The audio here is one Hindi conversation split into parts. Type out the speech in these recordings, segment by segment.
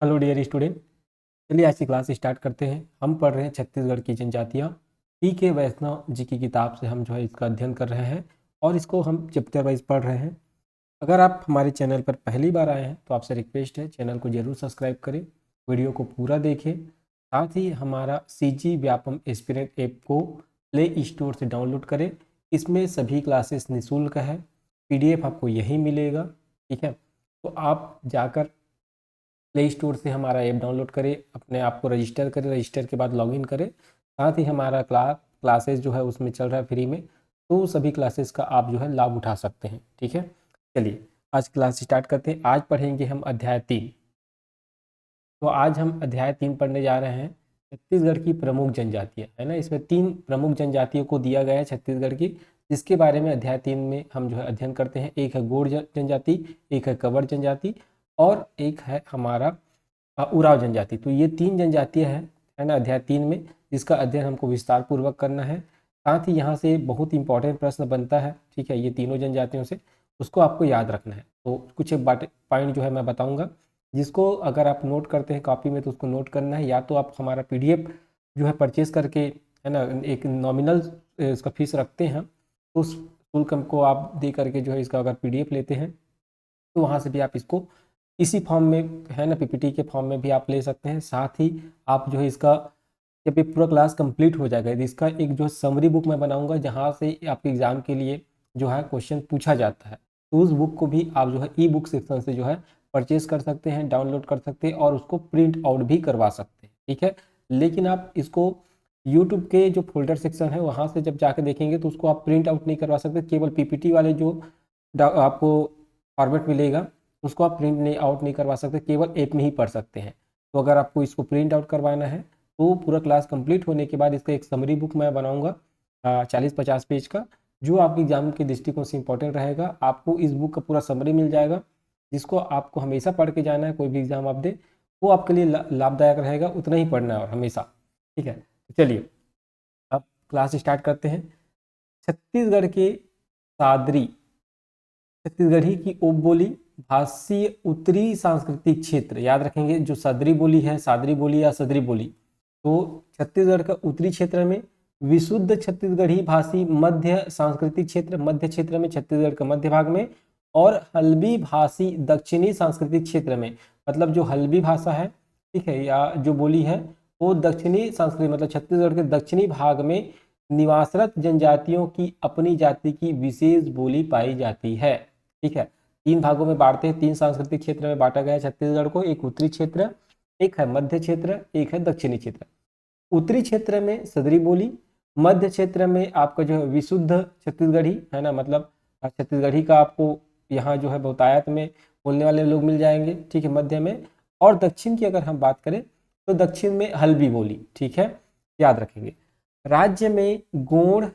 Hello dear student. चलिए आज की क्लास स्टार्ट करते हैं। हम पढ़ रहे हैं छत्तीसगढ़ की जनजातियाँ। पी के वैष्णव जी की किताब से हम जो है इसका अध्ययन कर रहे हैं और इसको हम चैप्टर वाइज पढ़ रहे हैं। अगर आप हमारे चैनल पर पहली बार आए हैं तो आपसे रिक्वेस्ट है चैनल को जरूर सब्सक्राइब करें, वीडियो को पूरा देखें। साथ ही हमारा CG व्यापम एस्पिरेंट ऐप को प्ले स्टोर से डाउनलोड करें। इसमें सभी क्लासेस निःशुल्क है, PDF आपको यहीं मिलेगा। ठीक है, तो आप जाकर प्ले स्टोर से हमारा ऐप डाउनलोड करें, अपने आप को रजिस्टर करें, रजिस्टर के बाद लॉगिन करें। साथ ही हमारा क्लासेस जो है उसमें चल रहा है फ्री में, तो सभी क्लासेस का आप जो है लाभ उठा सकते हैं। ठीक है, चलिए आज क्लास स्टार्ट करते हैं। आज पढ़ेंगे हम अध्याय 3। तो आज हम अध्याय 3 पढ़ने जा रहे हैं छत्तीसगढ़ की प्रमुख जनजातियाँ, है ना। इसमें 3 प्रमुख जनजातियों को दिया गया है छत्तीसगढ़ की, जिसके बारे में अध्याय 3 में हम जो है अध्ययन करते हैं। एक है गोंड जनजाति, एक है कंवर जनजाति और एक है हमारा उराव जनजाति। तो ये 3 जनजातियाँ हैं, है ना, अध्याय 3 में, जिसका अध्ययन हमको विस्तार पूर्वक करना है। साथ ही यहाँ से बहुत इंपॉर्टेंट प्रश्न बनता है, ठीक है, ये तीनों जनजातियों से, उसको आपको याद रखना है। तो कुछ एक पॉइंट जो है मैं बताऊँगा, जिसको अगर आप नोट करते हैं कॉपी में तो उसको नोट करना है, या तो आप हमारा PDF जो है परचेज़ करके, है ना, एक नॉमिनल इसका फीस रखते हैं, तो उस शुल्क को आप दे करके जो है इसका अगर PDF लेते हैं तो वहाँ से भी आप इसको इसी फॉर्म में, है ना, PPT के फॉर्म में भी आप ले सकते हैं। साथ ही आप जो है इसका जब ये पूरा क्लास कंप्लीट हो जाएगा, इसका एक जो समरी बुक मैं बनाऊंगा, जहाँ से आपके एग्जाम के लिए जो है क्वेश्चन पूछा जाता है, तो उस बुक को भी आप जो है ई बुक सेक्शन से जो है परचेज कर सकते हैं, डाउनलोड कर सकते हैं और उसको प्रिंट आउट भी करवा सकते हैं। ठीक है, लेकिन आप इसको यूट्यूब के जो फोल्डर सेक्शन है वहाँ से जब जाकर देखेंगे तो उसको आप प्रिंट आउट नहीं करवा सकते, केवल PPT वाले जो आपको फॉर्मेट मिलेगा उसको आप प्रिंट नहीं आउट नहीं करवा सकते, केवल ऐप में ही पढ़ सकते हैं। तो अगर आपको इसको प्रिंट आउट करवाना है तो पूरा क्लास कंप्लीट होने के बाद इसका एक समरी बुक मैं बनाऊंगा 40-50 पेज का, जो आपके एग्जाम के दृष्टिकोण से इंपॉर्टेंट रहेगा। आपको इस बुक का पूरा समरी मिल जाएगा, जिसको आपको हमेशा पढ़ के जाना है, कोई भी एग्जाम आप दे वो आपके लिए लाभदायक रहेगा, उतना ही पढ़ना है और हमेशा। ठीक है, तो चलिए अब क्लास स्टार्ट करते हैं। छत्तीसगढ़ के सादरी छत्तीसगढ़ी की उपबोली भाषीय उत्तरी सांस्कृतिक क्षेत्र, याद रखेंगे जो सदरी बोली है, सादरी बोली या सदरी बोली, तो छत्तीसगढ़ का उत्तरी क्षेत्र में विशुद्ध छत्तीसगढ़ी भाषी मध्य सांस्कृतिक क्षेत्र, मध्य क्षेत्र में छत्तीसगढ़ का मध्य भाग में, और हल्बी भाषी दक्षिणी सांस्कृतिक क्षेत्र में, मतलब जो हल्बी भाषा है, ठीक है, या जो बोली है वो दक्षिणी सांस्कृतिक मतलब छत्तीसगढ़ के दक्षिणी भाग में निवासरत जनजातियों की अपनी जाति की विशेष बोली पाई जाती है। ठीक है, 3 भागों में बांटते हैं, 3 सांस्कृतिक क्षेत्र में बांटा गया है छत्तीसगढ़ को, एक उत्तरी क्षेत्र, एक है मध्य क्षेत्र, एक है दक्षिणी क्षेत्र। उत्तरी क्षेत्र में सदरी बोली, मध्य क्षेत्र में आपका जो है विशुद्ध छत्तीसगढ़ी, है ना, मतलब छत्तीसगढ़ी का आपको यहाँ जो है बहुतायत में बोलने वाले लोग मिल जाएंगे, ठीक है, मध्य में। और दक्षिण की अगर हम बात करें तो दक्षिण में हल्बी बोली, ठीक है, याद रखेंगे। राज्य में गोंड,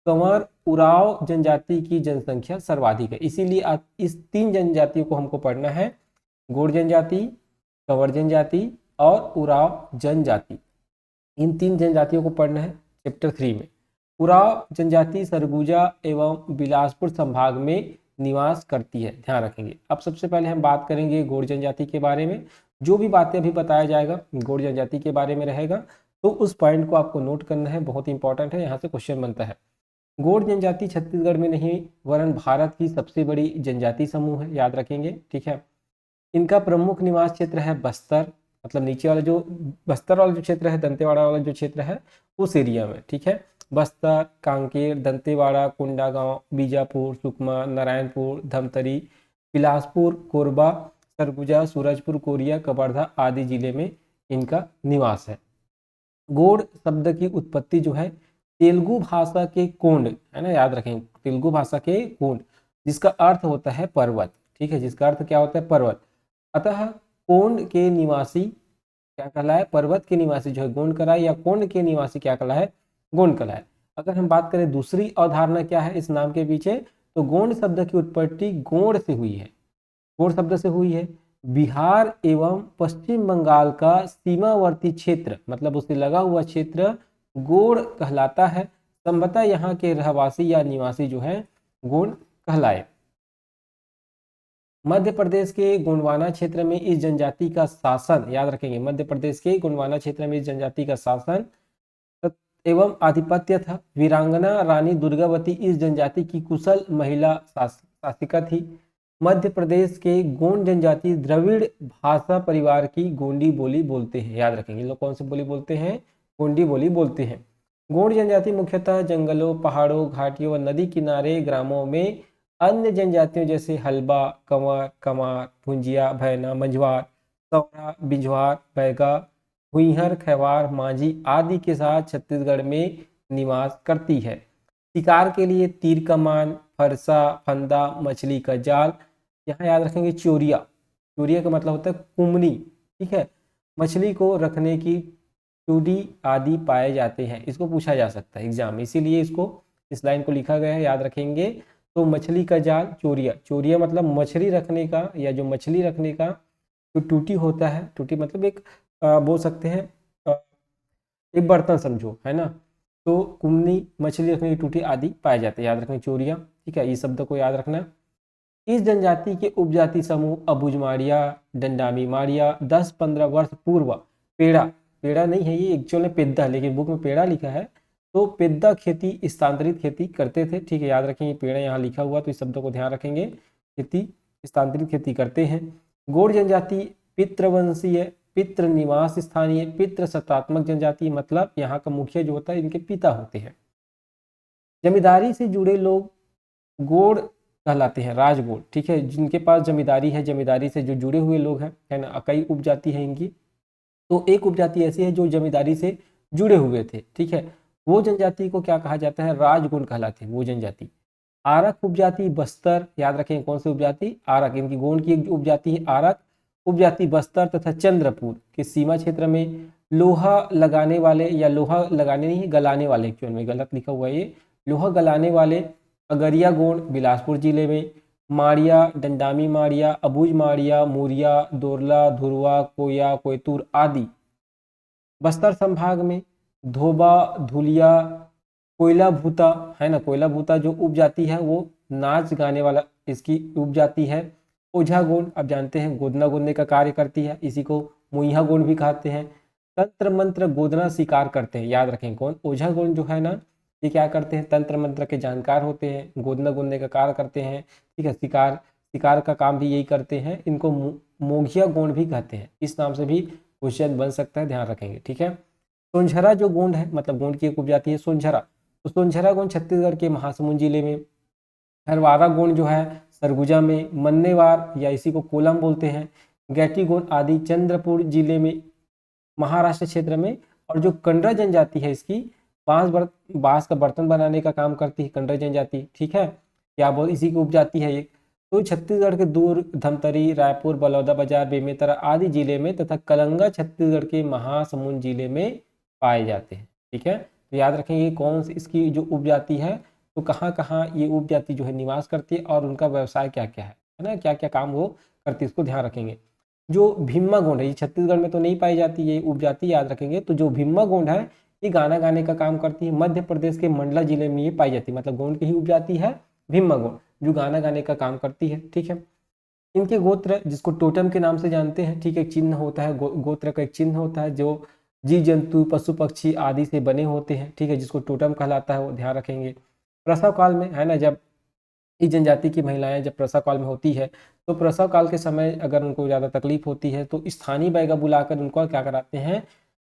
कंवर, उराव जनजाति की जनसंख्या सर्वाधिक है, इसीलिए इस 3 जनजातियों को हमको पढ़ना है, गोंड जनजाति, कंवर जनजाति और उराव जनजाति। इन 3 जनजातियों को पढ़ना है चैप्टर 3 में। उराव जनजाति सरगुजा एवं बिलासपुर संभाग में निवास करती है, ध्यान रखेंगे। अब सबसे पहले हम बात करेंगे गोंड जनजाति के बारे में। जो भी बातें अभी बताया जाएगा गोंड जनजाति के बारे में रहेगा, तो उस पॉइंट को आपको नोट करना है, बहुत इंपॉर्टेंट है, यहाँ से क्वेश्चन बनता है। गोंड जनजाति छत्तीसगढ़ में नहीं वरन भारत की सबसे बड़ी जनजाति समूह है, याद रखेंगे, ठीक है। इनका प्रमुख निवास क्षेत्र है बस्तर, मतलब नीचे वाला जो बस्तर वाला जो क्षेत्र है, दंतेवाड़ा वाला जो क्षेत्र है उस एरिया में, ठीक है। बस्तर, कांकेर, दंतेवाड़ा, कोंडागांव, बीजापुर, सुकमा, नारायणपुर, धमतरी, बिलासपुर, कोरबा, सरगुजा, सूरजपुर, कोरिया, कवर्धा आदि जिले में इनका निवास है। गोंड शब्द की उत्पत्ति जो है तेलुगु भाषा के कोंड, है ना, याद रखें, तेलुगु भाषा के कोंड, जिसका अर्थ होता है पर्वत, ठीक है, जिसका अर्थ क्या होता है, पर्वत। अतः कोंड के निवासी क्या कहलाए, पर्वत के निवासी जो है गोंड कहलाए, या कोंड के निवासी क्या कहलाए, गोंड कहलाए। अगर हम बात करें दूसरी अवधारणा क्या है इस नाम के पीछे, तो गोंड शब्द की उत्पत्ति गोंड से हुई है, गोंड शब्द से हुई है। बिहार एवं पश्चिम बंगाल का सीमावर्ती क्षेत्र, मतलब उससे लगा हुआ क्षेत्र गोंड कहलाता है। संभवतः यहाँ के रहवासी या निवासी जो है गोंड कहलाए। मध्य प्रदेश के गोंडवाना क्षेत्र में इस जनजाति का शासन, याद रखेंगे, मध्य प्रदेश के गोंडवाना क्षेत्र में इस जनजाति का शासन एवं आधिपत्य था। वीरांगना रानी दुर्गावती इस जनजाति की कुशल महिला शासिका थी। मध्य प्रदेश के गोंड जनजाति द्रविड़ भाषा परिवार की गोंडी बोली बोलते हैं, याद रखेंगे। लोग कौन सी बोली बोलते हैं? गोंडी बोली बोलते हैं। गोंड जनजाति मुख्यतः जंगलों, पहाड़ों, घाटियों व नदी किनारे ग्रामों में अन्य जनजातियों जैसे हल्बा, कंवर, कमार, भुंजिया, भैना, मंझवार, सौरा, बिंझवार, बैगा, हुइहर, खैवार, मांझी आदि के साथ छत्तीसगढ़ में निवास करती है। शिकार के लिए तीर कमान, फरसा, फंदा, मछली का जाल, यहाँ याद रखेंगे चोरिया। चोरिया का मतलब होता है कुमनी, ठीक है। मछली को रखने की टूडी आदि पाए जाते हैं। इसको पूछा जा सकता है एग्जाम में, इसीलिए इसको इस लाइन को लिखा गया है, याद रखेंगे। तो मछली का जाल, चोरिया। चोरिया मतलब मछली रखने का, या जो मछली रखने का जो टूटी होता है, टूटी मतलब एक बोल सकते हैं एक बर्तन समझो, है ना। तो कुमनी, मछली रखने की टूटी आदि पाए जाते हैं, याद रखें चोरिया, ठीक है। इस शब्द को याद रखना। इस जनजाति के उपजाति समूह अबुझमाड़िया, डंडामी माड़िया 10-15 वर्ष पूर्व पेड़ा, पेड़ा नहीं है ये एक्चुअल में पेद्दा, लेकिन बुक में पेड़ा लिखा है, तो पेद्दा खेती, स्थानांतरित खेती करते थे, ठीक है। याद रखेंगे पेड़ा यहाँ लिखा हुआ, तो इस शब्द को ध्यान रखेंगे, खेती, स्थानांतरित खेती करते हैं। गोंड जनजाति पितृवंशीय, पितृ निवास स्थानीय, पितृ सत्तात्मक जनजाति, मतलब यहाँ का मुखिया जो होता है इनके पिता होते हैं। जमींदारी से जुड़े लोग गोड़ कहलाते हैं, राजगोड़, ठीक है। जिनके पास जमींदारी है, जमींदारी से जो जुड़े हुए लोग हैं, है ना। कई उपजाति है इनकी, तो एक उपजाति ऐसी है जो जमींदारी से जुड़े हुए थे, ठीक है। वो जनजाति को क्या कहा जाता है? राजगोड़ कहलाते हैं वो जनजाति। आरक उपजाति बस्तर, याद रखें कौन सी उपजाति? आरक। इनकी गोंड की एक उपजाति है आरक उपजाति बस्तर तथा चंद्रपुर के सीमा क्षेत्र में लोहा लगाने वाले, या लोहा लगाने नहीं गलाने वाले, एक्चुअल में गलत लिखा हुआ है ये, लोहा गलाने वाले अगरिया गोंड बिलासपुर जिले में, माड़िया, डंडामी माड़िया, अबूझ माड़िया, मुरिया, दोरला, धुरवा, कोया, कोयतूर आदि बस्तर संभाग में, धोबा, धुलिया, कोयला भूता, है ना। कोयला भूता जो उपजाति है वो नाच गाने वाला इसकी उपजाति है। ओझा गोंड, आप जानते हैं गोदना गोदने का कार्य करती है, इसी को मुइहा गोंड भी कहते हैं। तंत्र मंत्र गोदना शिकार करते हैं, याद रखें कौन? ओझा गोंड जो है ना, ये क्या करते हैं? तंत्र मंत्र के जानकार होते हैं, गोदना गोदने का कार्य करते हैं, ठीक है। शिकार, शिकार का काम भी यही करते हैं। इनको मोघिया गोंड भी कहते हैं, इस नाम से भी क्वेश्चन बन सकता है, ध्यान रखेंगे, ठीक है। सोनझरा जो गोंड है, मतलब गोंड की एक उपजाति है सोनझरा, तो सोनझरा गोंड छत्तीसगढ़ के महासमुंद जिले में। हरवारा गोंड जो है सरगुजा में। मन्नेवार या इसी को कोलम बोलते हैं, गैटी गोंड आदि चंद्रपुर जिले में, महाराष्ट्र क्षेत्र में। और जो कंडरा जनजाति है इसकी बांस का बर्तन बनाने का काम करती है कंडरा जनजाति, ठीक है। क्या बोल, इसी की उपजाति है एक। तो छत्तीसगढ़ के दूर धमतरी, रायपुर, बलौदाबाजार, बेमेतरा आदि जिले में तथा कलंगा छत्तीसगढ़ के महासमुंद जिले में पाए जाते हैं, ठीक है। तो याद रखेंगे कौन सी इसकी जो उपजाति है, तो कहाँ कहाँ ये उपजाति जो है निवास करती है और उनका व्यवसाय क्या क्या है ना, क्या क्या काम वो करती है, इसको ध्यान रखेंगे। जो भीमा गोंड है ये छत्तीसगढ़ में तो नहीं पाई जाती ये उपजाति, याद रखेंगे। तो जो भीमा गोंड है ये गाना गाने का काम करती है, मध्य प्रदेश के मंडला जिले में ये पाई जाती है, मतलब गोंड की ही उपजाति है भीमा गोंड, जो गाना गाने का काम करती है, ठीक है। इनके गोत्र, जिसको टोटम के नाम से जानते हैं, ठीक है, चिन्ह होता है, गोत्र का एक चिन्ह होता है जो जीव जंतु, पशु पक्षी आदि से बने होते हैं, ठीक है, जिसको टोटम कहलाता है, वो ध्यान रखेंगे। प्रसव काल में, है ना, जब इस जनजाति की महिलाएं जब प्रसव काल में होती है, तो प्रसव काल के समय अगर उनको ज़्यादा तकलीफ होती है तो स्थानीय बैगा बुलाकर उनको क्या कराते हैं?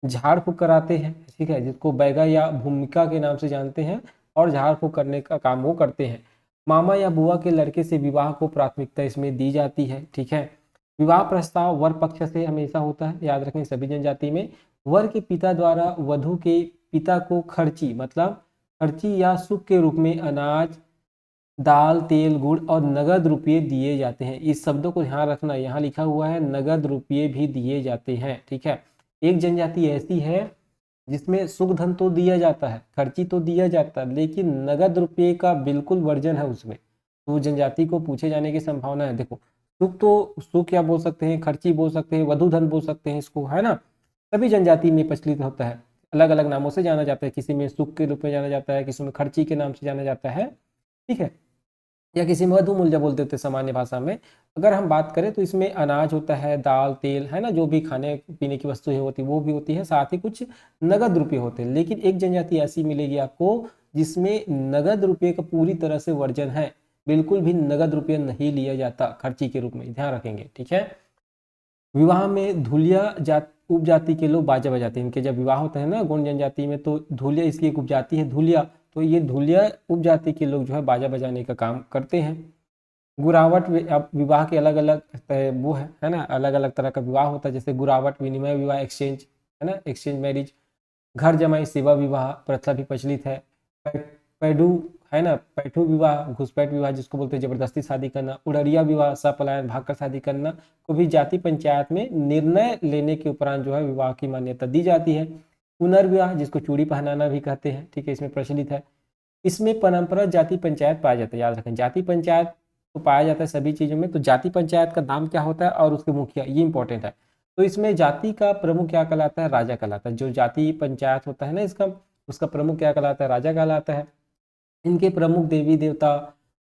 झाड़ फूक कराते हैं, ठीक है, जिसको बैगा या भूमिका के नाम से जानते हैं, और झाड़ फूक करने का काम वो करते हैं। मामा या बुआ के लड़के से विवाह को प्राथमिकता इसमें दी जाती है, ठीक है। विवाह प्रस्ताव वर पक्ष से हमेशा होता है, याद रखें सभी जनजाति में। वर के पिता द्वारा वधु के पिता को खर्ची, मतलब खर्ची या सुख के रूप में अनाज, दाल, तेल, गुड़ और नगद रुपये दिए जाते हैं। इस शब्दों को ध्यान रखना, यहाँ लिखा हुआ है नगद रुपये भी दिए जाते हैं, ठीक है। एक जनजाति ऐसी है जिसमें सुख धन तो दिया जाता है, खर्ची तो दिया जाता है, लेकिन नगद रुपये का बिल्कुल वर्जन है उसमें, तो जनजाति को पूछे जाने की संभावना है। देखो सुख तो, सुख क्या बोल सकते हैं, खर्ची बोल सकते हैं, वधु धन बोल सकते हैं इसको, है ना। सभी जनजाति में प्रचलित होता है, अलग अलग नामों से जाना जाता है, किसी में सुख के रूप में जाना जाता है, किसी में खर्ची के नाम से जाना जाता है, ठीक है। या किसी मधु मूल्य बोलते थे सामान्य भाषा में। अगर हम बात करें तो इसमें अनाज होता है, दाल, तेल, है ना, जो भी खाने पीने की वस्तुएं होती वो भी होती है, साथ ही कुछ नगद रुपये होते हैं। लेकिन एक जनजाति ऐसी मिलेगी आपको जिसमें नगद रुपये का पूरी तरह से वर्जन है, बिल्कुल भी नगद रुपये नहीं लिया जाता खर्ची के रूप में, ध्यान रखेंगे, ठीक है। विवाह में धुलिया जात उपजाति के लोग बाजा बजाते हैं। इनके जब विवाह होता है ना गोंड जनजाति में, तो धुलिया, इसकी एक उपजाति है धुलिया, तो ये धुलिया उपजाति के लोग जो है बाजा बजाने का काम करते हैं। गुरावट अब विवाह के अलग अलग वो है ना, अलग अलग तरह का विवाह होता है, जैसे गुरावट, विनिमय विवाह, एक्सचेंज, है ना, एक्सचेंज मैरिज, घर जमाई सेवा विवाह प्रथा भी प्रचलित है। पैडू, है ना, पैठू विवाह, घुसपैठ विवाह जिसको बोलते हैं जबरदस्ती शादी करना, उड़रिया विवाह, सपलायन, भागकर शादी करना को भी जाति पंचायत में निर्णय लेने के उपरांत जो है विवाह की मान्यता दी जाती है। पुनर्विवाह जिसको चूड़ी पहनाना भी कहते हैं, ठीक है, इसमें प्रचलित है। इसमें परंपरा जाति पंचायत पाया जाता है, याद रखें, जाति पंचायत तो पाया जाता है सभी चीज़ों में। तो जाति पंचायत का नाम क्या होता है और उसके मुखिया, ये इंपॉर्टेंट है। तो इसमें जाति का प्रमुख क्या कहलाता है, राजा कहलाता है। जो जाति पंचायत होता है ना इसका, उसका प्रमुख क्या कहलाता है, राजा कहलाता है। इनके प्रमुख देवी देवता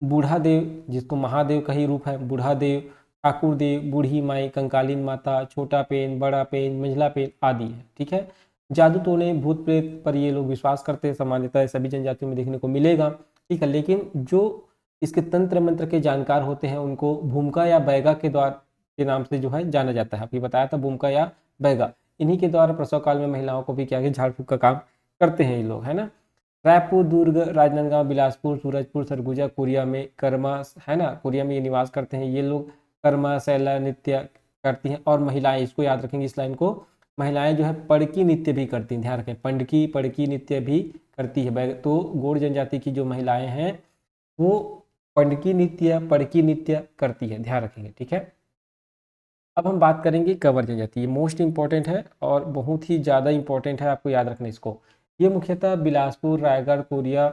बूढ़ा देव, जिसको महादेव का ही रूप है, बूढ़ा देव, ठाकुर देव, बूढ़ी माई, कंकालीन माता, छोटा पेन, बड़ा पेन, मंझला पेन आदि है, ठीक है। जादू टोने, भूत प्रेत पर ये लोग विश्वास करते हैं, सामान्यतः सभी जनजातियों में देखने को मिलेगा, ठीक है। लेकिन जो इसके तंत्र मंत्र के जानकार होते हैं उनको भूमिका या बैगा के द्वारा के नाम से जो है जाना जाता है। आपने बताया था भूमिका या बैगा, इन्हीं के द्वारा प्रसव काल में महिलाओं को भी क्या झाड़ फूक का काम करते हैं ये लोग, है ना। रायपुर, दुर्ग, राजनांदगांव, बिलासपुर, सूरजपुर, सरगुजा, कोरिया में कर्मा, है ना, कोरिया में ये निवास करते हैं ये लोग। कर्मा शैला नृत्य करती हैं। और महिलाएं, इसको याद रखेंगे इस लाइन को, महिलाएं जो है पड़की नृत्य भी करती हैं, ध्यान रखें, पंडकी पड़की नृत्य भी करती है। तो गौड़ जनजाति की जो महिलाएं हैं वो पंडकी नृत्य, पड़की नृत्य करती है, ध्यान रखेंगे, ठीक है। अब हम बात करेंगे कंवर जनजाति, ये मोस्ट इंपॉर्टेंट है और बहुत ही ज़्यादा इंपॉर्टेंट है, आपको याद रखना इसको। ये मुख्यतः बिलासपुर, रायगढ़, कोरिया,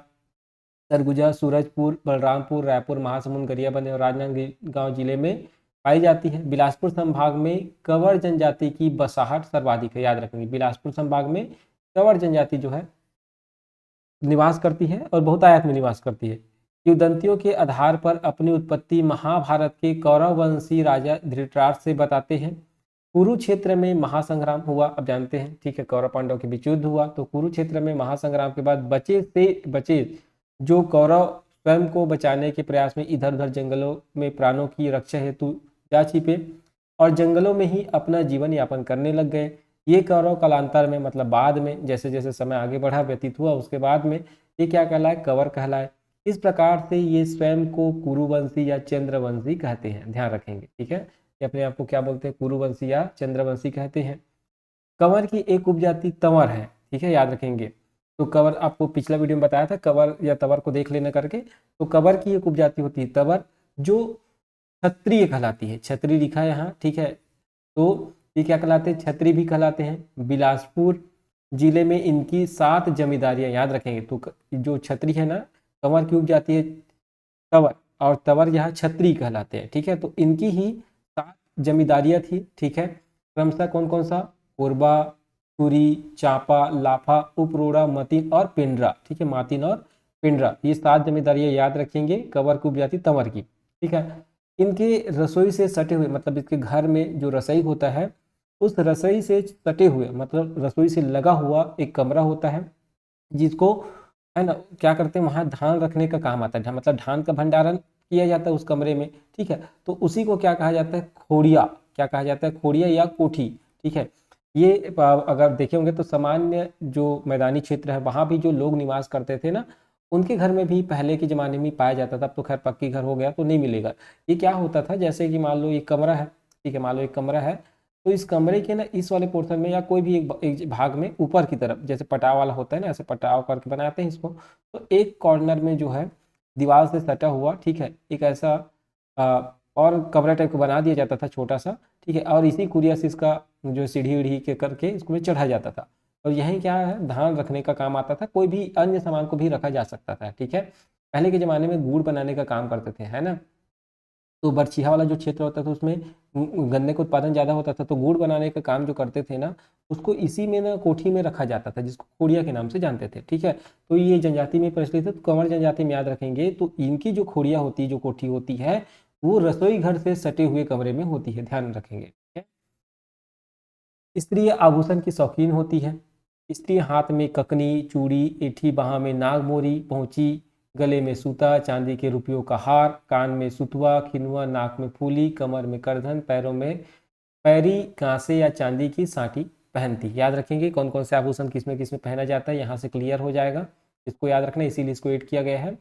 सरगुजा, सूरजपुर, बलरामपुर, रायपुर, महासमुंद, गरियाबंद और राजनांदगांव जिले में पाई जाती है। बिलासपुर संभाग में कंवर जनजाति की बसाहट सर्वाधिक है, याद रखेंगे, बिलासपुर संभाग में कंवर जनजाति जो है निवास करती है और बहुतायत में निवास करती है। किंवदंतियों के आधार पर अपनी उत्पत्ति महाभारत के कौरव वंशी राजा धृतराष्ट्र से बताते हैं। कुरुक्षेत्र में महासंग्राम हुआ, अब जानते हैं, ठीक है, कौरव पांडव के बीच युद्ध हुआ, तो कुरुक्षेत्र में महासंग्राम के बाद बचे जो कौरव स्वयं को बचाने के प्रयास में इधर उधर जंगलों में प्राणों की रक्षा हेतु जा छिपे और जंगलों में ही अपना जीवन यापन करने लग गए। ये कौरव कालांतर में, मतलब बाद में, जैसे जैसे समय आगे बढ़ा, व्यतीत हुआ, उसके बाद में ये क्या कहलाए, कंवर कहलाए। इस प्रकार से ये स्वयं को कुरुवंशी या चंद्रवंशी कहते हैं, ध्यान रखेंगे, ठीक है। ये अपने आप को क्या बोलते हैं, कुरुवंशी या चंद्रवंशी कहते हैं। कंवर की एक उपजाति तंवर है, ठीक है, याद रखेंगे। तो कंवर, आपको पिछला वीडियो में बताया था, कंवर या तंवर को देख लेना करके। तो कंवर की एक उपजाति होती है तंवर, जो क्षत्रिय कहलाती है, क्षत्रिय लिखा है यहाँ, ठीक है। तो ये क्या कहलाते हैं, क्षत्रिय भी कहलाते हैं। बिलासपुर जिले में इनकी 7 जमींदारियां, याद रखेंगे। तो जो क्षत्रिय है ना, कंवर की उपजाति है तंवर, और तंवर यहाँ क्षत्रिय कहलाते हैं, ठीक है। तो इनकी ही 7 जमींदारियां थी, ठीक है। क्रमशः कौन कौन सा, कोरबा, तुरी, चांपा, लाफा, उपरोड़ा, मतीन और पिंडरा, ठीक है, मातिन और पिंडरा, ये 7 जमींदारियां याद रखेंगे कंवर की उपजाति तंवर की, ठीक है। इनके रसोई से सटे हुए, मतलब इसके घर में जो रसोई होता है उस रसोई से सटे हुए, मतलब रसोई से लगा हुआ एक कमरा होता है, जिसको, है ना, क्या करते हैं, वहाँ धान रखने का काम आता है, मतलब धान का भंडारण किया जाता है उस कमरे में, ठीक है। तो उसी को क्या कहा जाता है, खोड़िया, क्या कहा जाता है, खोड़िया या कोठी, ठीक है। ये अगर देखे होंगे तो सामान्य जो मैदानी क्षेत्र है वहाँ भी जो लोग निवास करते थे ना, उनके घर में भी पहले के ज़माने में पाया जाता था। अब तो खैर पक्की घर हो गया तो नहीं मिलेगा। ये क्या होता था, जैसे कि मान लो एक कमरा है, ठीक है, मान लो एक कमरा है, तो इस कमरे के ना इस वाले पोर्शन में या कोई भी एक भाग में ऊपर की तरफ, जैसे पटाव वाला होता है ना, ऐसे पटाव करके बनाते हैं इसको, तो एक कॉर्नर में जो है दीवार से सटा हुआ, ठीक है, एक ऐसा और कमरा टाइप को बना दिया जाता था छोटा सा, ठीक है। और इसी कुरिया से इसका जो सीढ़ी वीढ़ी के करके इसको में चढ़ा जाता था। और यही क्या है, धान रखने का काम आता था, कोई भी अन्य सामान को भी रखा जा सकता था, ठीक है। पहले के ज़माने में गुड़ बनाने का काम करते थे, है ना। तो बरछिया वाला जो क्षेत्र होता था उसमें गन्ने का उत्पादन ज़्यादा होता था, तो गुड़ बनाने का काम जो करते थे ना, उसको इसी में ना कोठी में रखा जाता था, जिसको खोड़िया के नाम से जानते थे। ठीक है, तो ये जनजाति में प्रचलित है, तो कंवर जनजाति में याद रखेंगे। तो इनकी जो खोड़िया होती है, जो कोठी होती है, वो रसोई घर से सटे हुए कमरे में होती है, ध्यान रखेंगे। ठीक है, स्त्री आभूषण की शौकीन होती है। स्त्री हाथ में ककनी, चूड़ी, एठी, बाह में नागमोरी, पहुंची, गले में सूता, चांदी के रुपयों का हार, कान में सुतवा, खिनवा, नाक में फूली, कमर में करधन, पैरों में पैरी कांसे या चांदी की सांटी पहनती। याद रखेंगे कौन कौन से आभूषण किसमें किसमें पहना जाता है, यहाँ से क्लियर हो जाएगा। इसको याद रखना, इसीलिए इसको ऐड किया गया है।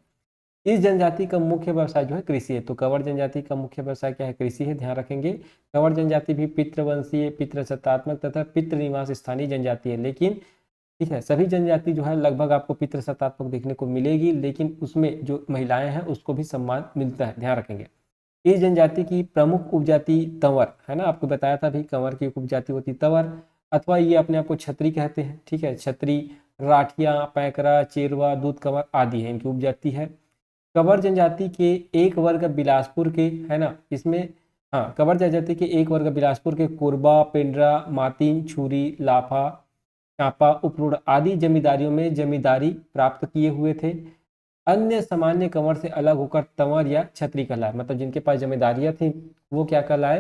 इस जनजाति का मुख्य व्यवसाय जो है कृषि है। तो कंवर जनजाति का मुख्य व्यवसाय क्या है, कृषि है, ध्यान रखेंगे। कंवर जनजाति भी पितृवंशीय, पितृसत्तात्मक तथा पितृ निवास स्थानीय जनजाति है। लेकिन ठीक है, सभी जनजाति जो है लगभग आपको पितृसत्तात्मक देखने को मिलेगी, लेकिन उसमें जो महिलाएं हैं उसको भी सम्मान मिलता है, ध्यान रखेंगे। इस जनजाति की प्रमुख उपजाति तंवर है ना, आपको बताया था भी कंवर की उपजाति होती तंवर, अथवा ये अपने आप को छत्री कहते हैं। ठीक है, छत्री, राठिया, पैकरा, चेरवा, दूध कंवर आदि है इनकी उपजाति है। कंवर जनजाति के एक वर्ग बिलासपुर के है ना, इसमें हाँ, कंवर जनजाति के एक वर्ग बिलासपुर के कोरबा, पेंड्रा, मातीन, छुरी, लाफा, चांपा, उपरूढ़ आदि जमींदारियों में जमींदारी प्राप्त किए हुए थे। अन्य सामान्य कंवर से अलग होकर तंवर या छत्री कहलाए, मतलब जिनके पास जमींदारियां थी वो क्या कहलाए,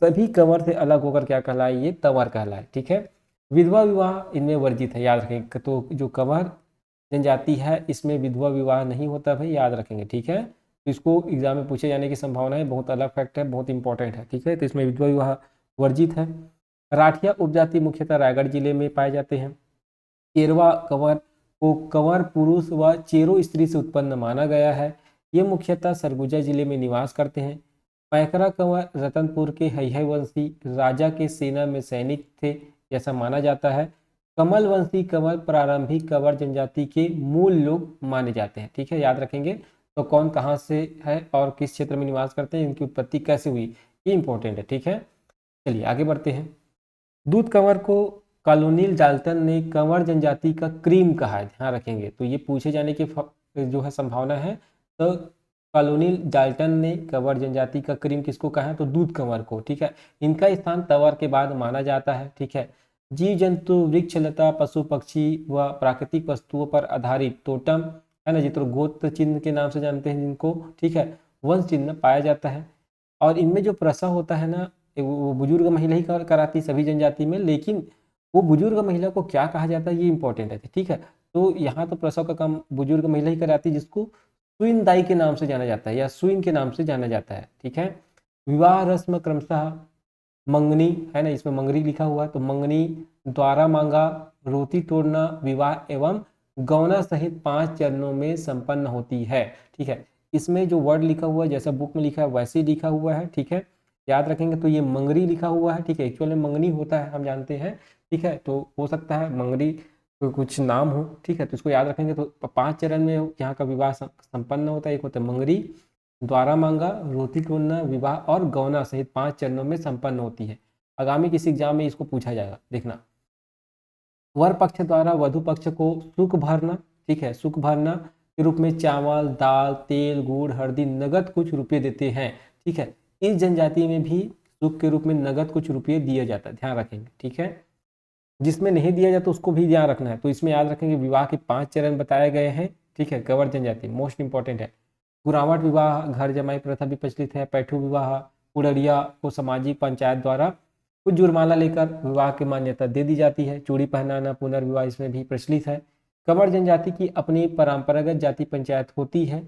सभी कंवर से अलग होकर क्या कहलाए, ये तंवर कहलाए। ठीक है, विधवा विवाह इनमें वर्जित है, याद रखेंगे। तो जो कंवर जनजाति है इसमें विधवा विवाह नहीं होता भाई, याद रखेंगे। ठीक है, तो इसको एग्जाम में पूछे जाने की संभावना है, बहुत अलग फैक्ट है, बहुत इंपॉर्टेंट है। ठीक है, तो इसमें विधवा विवाह वर्जित है। राठिया उपजाति मुख्यतः रायगढ़ जिले में पाए जाते हैं। चेरवा कंवर को कंवर पुरुष व चेरो स्त्री से उत्पन्न माना गया है। ये मुख्यतः सरगुजा जिले में निवास करते हैं। पैकरा कंवर रतनपुर के हैहय वंशी राजा के सेना में सैनिक थे, ऐसा माना जाता है। कमल वंशी कंवर प्रारंभिक कंवर जनजाति के मूल लोग माने जाते हैं। ठीक है, याद रखेंगे। तो कौन कहाँ से है और किस क्षेत्र में निवास करते हैं, इनकी उत्पत्ति कैसे हुई, ये इंपॉर्टेंट है। ठीक है, चलिए आगे बढ़ते हैं। दूध कंवर को कॉलोनियल डाल्टन ने कंवर जनजाति का क्रीम कहा है, ध्यान रखेंगे। तो ये पूछे जाने की जो है संभावना है। तो कॉलोनियल डाल्टन ने कंवर जनजाति का क्रीम किसको कहा है, तो दूध कंवर को। ठीक है, इनका स्थान तंवर के बाद माना जाता है। ठीक है, जीव जंतु, वृक्ष लता, पशु पक्षी व प्राकृतिक वस्तुओं पर आधारित टोटम है ना, जिनको गोत्र चिन्ह के नाम से जानते हैं जिनको, ठीक है, वंश चिन्ह पाया जाता है। और इनमें जो प्रसव होता है ना, वो बुजुर्ग महिला ही कराती सभी जनजाति में, लेकिन वो बुजुर्ग महिला को क्या कहा जाता है ये इंपॉर्टेंट है। ठीक है, तो यहाँ तो प्रसव का काम बुजुर्ग महिला ही कराती है, जिसको सुइनदाई के नाम से जाना जाता है या सुइन के नाम से जाना जाता है। ठीक है, विवाह रस्म क्रमशः मंगनी है ना, इसमें मंगरी लिखा हुआ है, तो मंगनी, द्वारा मांगा, रोती तोड़ना, विवाह एवं गौना सहित 5 चरणों में संपन्न होती है। ठीक है, इसमें जो वर्ड लिखा हुआ है जैसा बुक में लिखा है वैसे ही लिखा हुआ है। ठीक है, याद रखेंगे। तो ये मंगरी लिखा हुआ है, ठीक है, एक्चुअल में मंगनी होता है हम जानते हैं। ठीक है, तो हो सकता है मंगरी को कुछ नाम हो। ठीक है, तो इसको याद रखेंगे। तो 5 चरण में यहाँ का विवाह संपन्न होता है। एक होता है मंगरी, द्वारा मांगा, रोटी टोड़ना, विवाह और गौना सहित 5 चरणों में संपन्न होती है। आगामी किसी एग्जाम में इसको पूछा जाएगा, देखना। वर पक्ष द्वारा वधु पक्ष को सुख भरना, ठीक है, सुख भरना के रूप में चावल, दाल, तेल, गुड़, हल्दी, नगद कुछ रुपये देते हैं। ठीक है, इस जनजाति में भी सुख के रूप में नगद कुछ रुपये दिया जाता है, ध्यान रखेंगे। ठीक है, जिसमें नहीं दिया जाता उसको भी ध्यान रखना है। तो इसमें याद रखेंगे विवाह के 5 चरण बताए गए हैं। ठीक है, कंवर जनजाति मोस्ट इंपॉर्टेंट है। गुरावट विवाह, घर जमाई प्रथा भी प्रचलित है। पैठू विवाह, उड़रिया को सामाजिक पंचायत द्वारा कुछ जुर्माना लेकर विवाह की मान्यता दे दी जाती है। चूड़ी पहनाना, पुनर्विवाह इसमें भी प्रचलित है। कंवर जनजाति की अपनी परंपरागत जाति पंचायत होती है।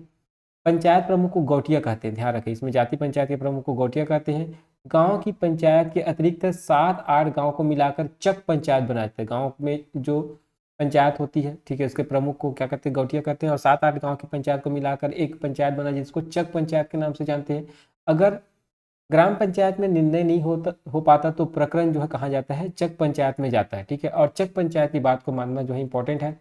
पंचायत प्रमुख को गौटिया कहते हैं, ध्यान रखें। इसमें जाति पंचायत के प्रमुख को गौटिया कहते हैं। गांव की पंचायत के अतिरिक्त 7-8 गांव को मिलाकर चक पंचायत बनाते हैं। गांव में जो पंचायत होती है, ठीक है, उसके प्रमुख को क्या कहते हैं, गौटिया कहते हैं। और 7-8 गांव की पंचायत को मिलाकर एक पंचायत बना जिसको चक पंचायत के नाम से जानते हैं। अगर ग्राम पंचायत में निर्णय नहीं हो पाता तो प्रकरण जो है कहाँ जाता है, चक पंचायत में जाता है। ठीक है, और चक पंचायत की बात को मानना जो है इंपॉर्टेंट है।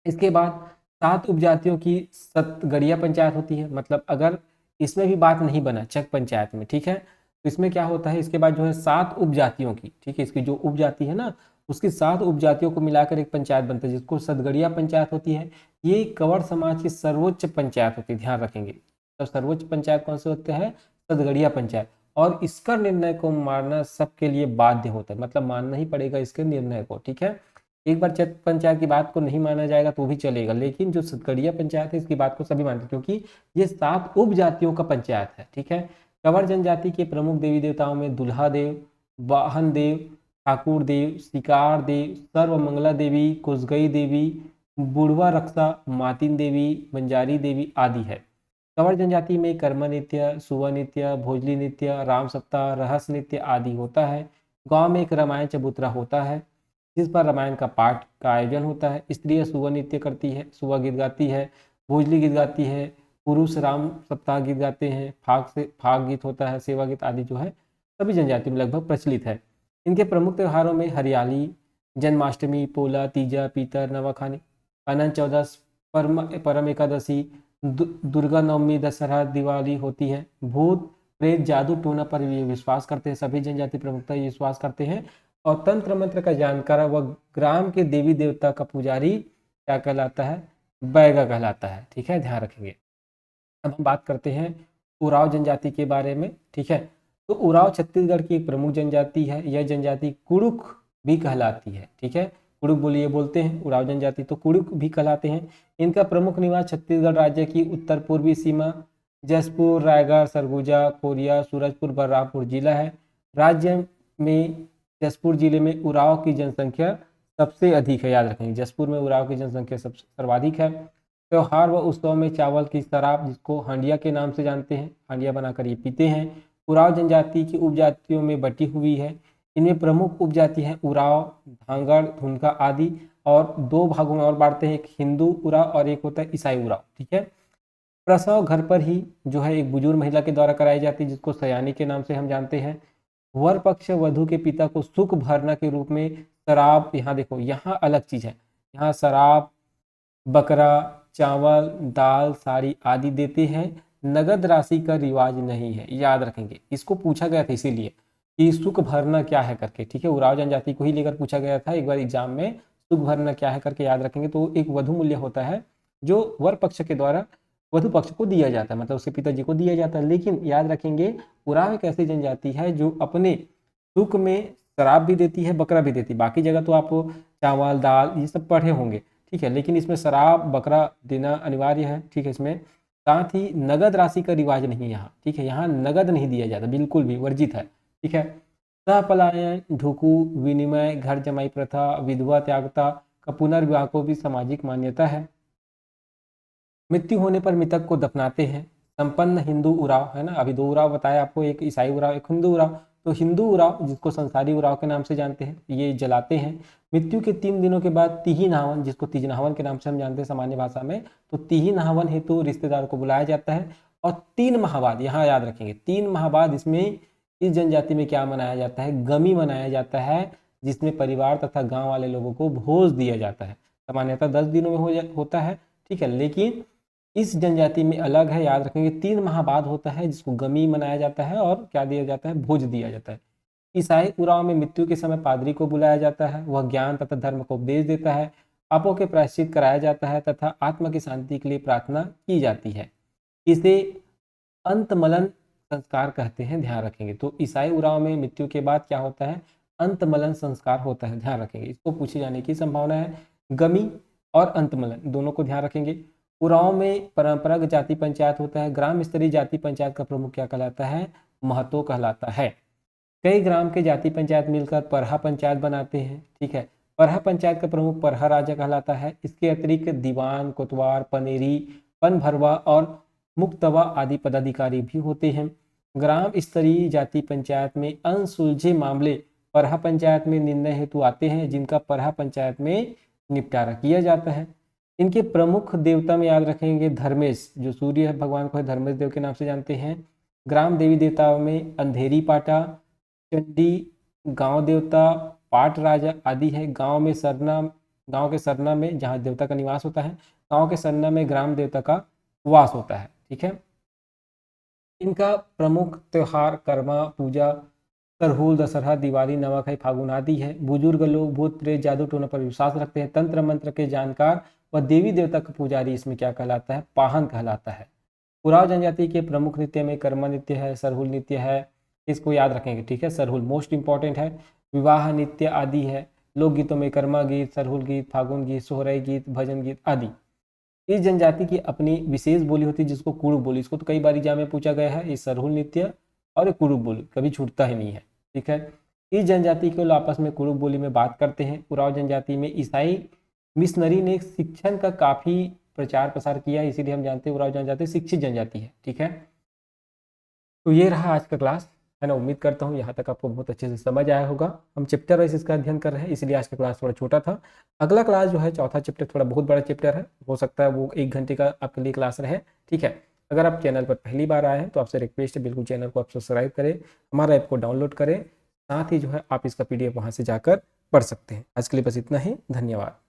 इसके बाद 7 उपजातियों की सतगड़िया पंचायत होती है। मतलब अगर इसमें भी बात नहीं बना चक पंचायत में, ठीक है, तो इसमें क्या होता है, इसके बाद जो है 7 उपजातियों की, ठीक है, इसकी जो उपजाति है ना उसकी 7 उपजातियों को मिलाकर एक पंचायत बनता है जिसको सतगड़िया पंचायत होती है। ये कंवर समाज की सर्वोच्च पंचायत होती है, ध्यान रखेंगे। तो सर्वोच्च पंचायत कौन से होते हैं? सदगड़िया पंचायत। और इसका निर्णय को मानना सबके लिए बाध्य होता है, मतलब मानना ही पड़ेगा इसके निर्णय को, ठीक है। एक बार पंचायत की बात को नहीं माना जाएगा तो भी चलेगा, लेकिन जो सदगड़िया पंचायत है इसकी बात को सभी मानते हैं, क्योंकि ये 7 उपजातियों का पंचायत है, ठीक है। कंवर जनजाति के प्रमुख देवी देवताओं में दुल्हा देव, वाहन देव, ठाकुर देव, शिकार देव, सर्वमंगला देवी, कुसगई देवी, बुढ़वा रक्षा, मातिन देवी, बंजारी देवी आदि है। कंवर जनजाति में कर्म नृत्य, सुवा नृत्य, भोजली नृत्य, राम सप्ताह, रहस्य नृत्य आदि होता है। गांव में एक रामायण चबूतरा होता है जिस पर रामायण का पाठ का आयोजन होता है। स्त्रियां सुवा नृत्य करती है, सुवा गीत गाती है, भोजली गीत गाती है, पुरुष राम सप्ताह गीत गाते हैं, फाग गीत होता है, सेवा गीत आदि जो है सभी जनजाति में लगभग प्रचलित है। इनके प्रमुख त्योहारों में हरियाली, जन्माष्टमी, पोला, तीजा, पीतर, नवाखानी, अनंत चौदस, परम एकादशी, दुर्गा नवमी, दशहरा, दिवाली होती है। भूत प्रेत, जादू टोना पर ये विश्वास करते हैं, सभी जनजाति प्रमुखता ये विश्वास करते हैं। और तंत्र मंत्र का जानकार व ग्राम के देवी देवता का पुजारी क्या कहलाता है? बैगा कहलाता है, ठीक है, ध्यान रखेंगे। अब हम बात करते हैं उराव जनजाति के बारे में, ठीक है। तो उराव छत्तीसगढ़ की एक प्रमुख जनजाति है। यह जनजाति कुड़ुक भी कहलाती है, ठीक है। कुड़ुक बोलिए बोलते हैं उराव जनजाति, तो कुड़ुक भी कहलाते हैं। इनका प्रमुख निवास छत्तीसगढ़ राज्य की उत्तर पूर्वी सीमा, जसपुर, रायगढ़, सरगुजा, कोरिया, सूरजपुर, बलरामपुर जिला है। राज्य में जसपुर जिले में उराव की जनसंख्या सबसे अधिक है, याद रखेंगे, जसपुर में उराव की जनसंख्या सबसे सर्वाधिक है। त्योहार व उत्सव में चावल की शराब, जिसको हांडिया के नाम से जानते हैं, हांडिया बनाकर ये पीते हैं, उराव जनजाति की उपजातियों में बटी हुई है। इनमें प्रमुख उपजाति हैं उराव, धांगड़, धुनका आदि। और 2 भागों में और बांटते हैं, एक हिंदू उराव और एक होता है ईसाई उराव, ठीक है। प्रसव घर पर ही जो है एक बुजुर्ग महिला के द्वारा कराई जाती है, जिसको सयानी के नाम से हम जानते हैं। वर पक्ष वधु के पिता को सुख भरना के रूप में शराब, यहाँ देखो यहाँ अलग चीज है, यहाँ शराब, बकरा, चावल, दाल, साड़ी आदि देते हैं। नगद राशि का रिवाज नहीं है, याद रखेंगे, इसको पूछा गया था इसीलिए कि सुख भरना क्या है करके, ठीक है। उराव जनजाति को ही लेकर पूछा गया था एक बार एग्जाम में, सुख भरना क्या है करके याद रखेंगे। तो एक वधु मूल्य होता है जो वर पक्ष के द्वारा वधु पक्ष को दिया जाता है, मतलब उसके पिताजी को दिया जाता है। लेकिन याद रखेंगे उराव एक ऐसी जनजाति है जो अपने सुख में शराब भी देती है, बकरा भी देती है। बाकी जगह तो आप चावल, दाल ये सब पढ़े होंगे, ठीक है, लेकिन इसमें शराब, बकरा देना अनिवार्य है, ठीक है। इसमें साथ ही नगद राशि का रिवाज नहीं है यहाँ, ठीक है, यहाँ नगद नहीं दिया जाता, बिल्कुल भी वर्जित है, ठीक है। सहपलायन, ढुकू, विनिमय, घर जमाई प्रथा, विधवा त्यागता का पुनर्विवाह को भी सामाजिक मान्यता है। मृत्यु होने पर मृतक को दफनाते हैं। संपन्न हिंदू उराव है ना, अभी 2 उराव बताया आपको, एक ईसाई उराव, एक हिंदू उराव। तो हिंदू उराव जिसको संसारी उराव के नाम से जानते हैं, ये जलाते हैं। मृत्यु के 3 दिनों के बाद तिही नहावन, जिसको तीज नहावन के नाम से हम जानते हैं सामान्य भाषा में, तो तिही नहावन हेतु रिश्तेदार को बुलाया जाता है। और 3 माह बाद, यहाँ याद रखेंगे, 3 माह बाद इसमें इस जनजाति में क्या मनाया जाता है? गमी मनाया जाता है, जिसमें परिवार तथा गाँव वाले लोगों को भोज दिया जाता है। सामान्यतः 10 दिनों में होता है, ठीक है, लेकिन इस जनजाति में अलग है, याद रखेंगे, 3 माह बाद होता है, जिसको गमी मनाया जाता है और क्या दिया जाता है? भोज दिया जाता है। ईसाई उराव में मृत्यु के समय पादरी को बुलाया जाता है, वह ज्ञान तथा धर्म को उपदेश देता है, पापों के प्रायश्चित कराया जाता है तथा आत्मा की शांति के लिए प्रार्थना की जाती है। इसे अंतमलन संस्कार कहते हैं, ध्यान रखेंगे। तो ईसाई उराव में मृत्यु के बाद क्या होता है? अंतमलन संस्कार होता है, ध्यान रखेंगे, इसको पूछे जाने की संभावना है। गमी और अंतमलन दोनों को ध्यान रखेंगे। उराव में परंपरागत जाति पंचायत होता है। ग्राम स्तरीय जाति पंचायत का प्रमुख क्या कहलाता है? महतो कहलाता है। कई ग्राम के जाति पंचायत मिलकर परहा पंचायत बनाते हैं, ठीक है। परहा पंचायत का प्रमुख परहा राजा कहलाता है। इसके अतिरिक्त दीवान, कोतवाल, पनेरी, पनभरवा और मुक्तवा आदि पदाधिकारी भी होते हैं। ग्राम स्तरीय जाति पंचायत में अनसुलझे मामले परहा पंचायत में निर्णय हेतु आते हैं, जिनका परहा पंचायत में निपटारा किया जाता है। इनके प्रमुख देवता में याद रखेंगे धर्मेश, जो सूर्य भगवान को है धर्मेश देव के नाम से जानते हैं। ग्राम देवी देवताओं में अंधेरी पाटा, चंडी, गांव देवता, पाट राजा आदि है। गांव के सरना में जहाँ देवता का निवास होता है, गांव के सरना में ग्राम देवता का वास होता है, ठीक है। इनका प्रमुख त्योहार कर्मा पूजा, सरहुल, दशहरा, दिवाली, नवाखाई, फागुन आदि है। बुजुर्ग लोग भूत प्रेत, जादू टोना पर विश्वास रखते हैं। तंत्र मंत्र के जानकार व देवी देवता का पुजारी इसमें क्या कहलाता है? पाहन कहलाता है। उराव जनजाति के प्रमुख नृत्य में कर्मा नृत्य है, सरहुल नृत्य है, इसको याद रखेंगे, ठीक है। सरहुल मोस्ट इंपॉर्टेंट है। विवाह नृत्य आदि है। लोकगीतों में कर्मा गीत, सरहुल गीत, फागुन गीत, सोहराई गीत, भजन गीत आदि। इस जनजाति की अपनी विशेष बोली होती है जिसको कुरुक बोली, इसको तो कई बार एग्जाम में पूछा गया है। ये सरहुल नृत्य और कुरुक बोली कभी छूटता ही नहीं है, ठीक है। इस जनजाति के लोग आपस में कुरुक बोली में बात करते हैं। उराव जनजाति में ईसाई मिशनरी ने शिक्षण का काफी प्रचार प्रसार किया, इसीलिए हम जानते हैं उराव जनजाति शिक्षित जनजाति है, ठीक है। तो ये रहा आज का क्लास, है ना। उम्मीद करता हूँ यहाँ तक आपको बहुत अच्छे से समझ आया होगा। हम चैप्टर वाइज इसका अध्ययन कर रहे हैं, इसलिए आज का क्लास थोड़ा छोटा था। अगला क्लास जो है चौथा चैप्टर थोड़ा बहुत बड़ा चैप्टर है, हो सकता है वो 1 घंटे का आपके लिए क्लास रहे, ठीक है। अगर आप चैनल पर पहली बार आए हैं तो आपसे रिक्वेस्ट है बिल्कुल चैनल को आप सब्सक्राइब करें, हमारा ऐप को डाउनलोड करें, साथ ही जो है आप इसका PDF वहाँ से जाकर पढ़ सकते हैं। आज के लिए बस इतना ही, धन्यवाद।